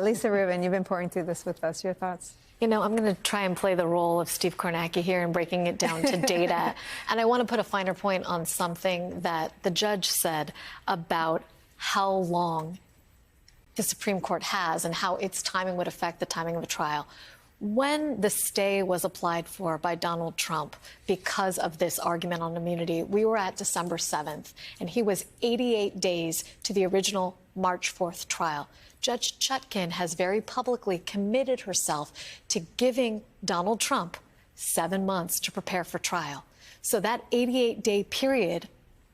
Lisa Rubin, you've been pouring through this with us. Your thoughts? You know, I'm going to try and play the role of Steve Kornacki here and breaking it down to data. And I want to put a finer point on something that the judge said about how long the Supreme Court has and how its timing would affect the timing of a trial. When the stay was applied for by Donald Trump because of this argument on immunity, we were at December 7th, and he was 88 days to the original March 4th trial. Judge Chutkan has very publicly committed herself to giving Donald Trump 7 months to prepare for trial. So that 88-day period,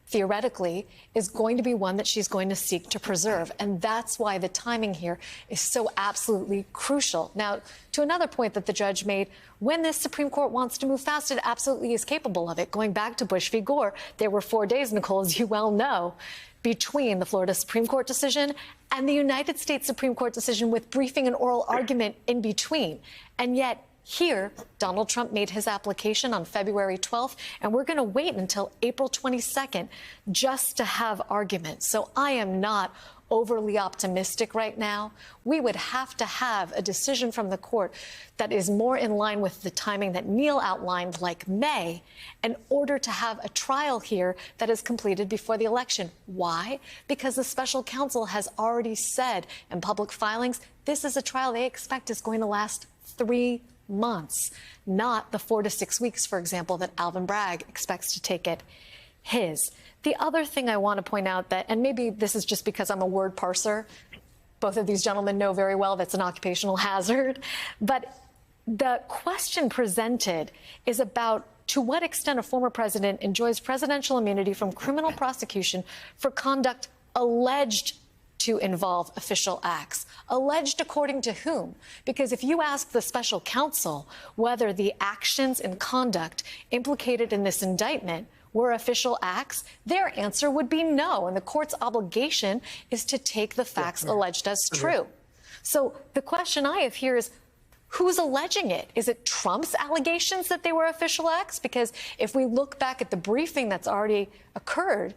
theoretically, is going to be one that she's going to seek to preserve. And that's why the timing here is so absolutely crucial. Now, to another point that the judge made, when this Supreme Court wants to move fast, it absolutely is capable of it. Going back to Bush v. Gore, there were 4 days, Nicole, as you well know, between the Florida Supreme Court decision and the United States Supreme Court decision, with briefing and oral argument in between. And yet, here, Donald Trump made his application on February 12th, and we're going to wait until April 22nd just to have arguments. So I am not overly optimistic right now. We would have to have a decision from the court that is more in line with the timing that Neil outlined, like May, in order to have a trial here that is completed before the election. Why? Because the special counsel has already said in public filings, this is a trial they expect is going to last 3 months, not the 4 to 6 weeks, for example, that Alvin Bragg expects to take it his. The other thing I want to point out that, and maybe this is just because I'm a word parser, both of these gentlemen know very well that's an occupational hazard, but the question presented is about to what extent a former president enjoys presidential immunity from criminal prosecution for conduct alleged to involve official acts. Alleged according to whom? Because if you ask the special counsel whether the actions and conduct implicated in this indictment were official acts, their answer would be no. And the court's obligation is to take the facts alleged as true. So the question I have here is, who's alleging it? Is it Trump's allegations that they were official acts? Because if we look back at the briefing that's already occurred,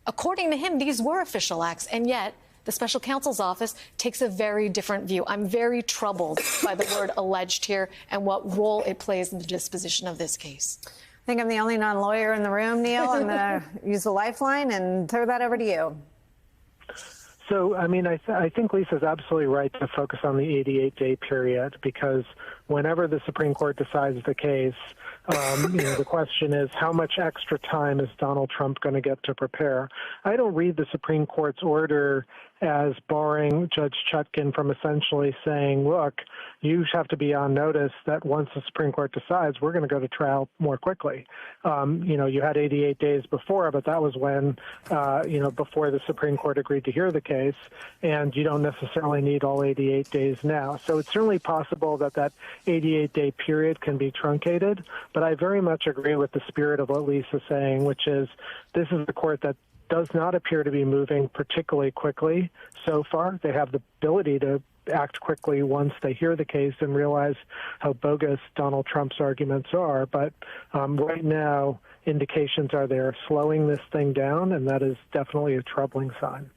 according to him, these were official acts. And yet, the special counsel's office takes a very different view. I'm very troubled by the word alleged here and what role it plays in the disposition of this case. I think I'm the only non-lawyer in the room, Neil. I'm going to use the lifeline and throw that over to you. So, I mean, I think Lisa's absolutely right to focus on the 88-day period, because whenever the Supreme Court decides the case, the question is, how much extra time is Donald Trump going to get to prepare? I don't read the Supreme Court's order as barring Judge Chutkan from essentially saying, look, you have to be on notice that once the Supreme Court decides, we're going to go to trial more quickly. You had 88 days before, but that was when, before the Supreme Court agreed to hear the case, and you don't necessarily need all 88 days now. So it's certainly possible that that 88-day period can be truncated, but I very much agree with the spirit of what Lisa's saying, which is this is the court that does not appear to be moving particularly quickly so far. They have the ability to act quickly once they hear the case and realize how bogus Donald Trump's arguments are. But right now, indications are they're slowing this thing down, and that is definitely a troubling sign.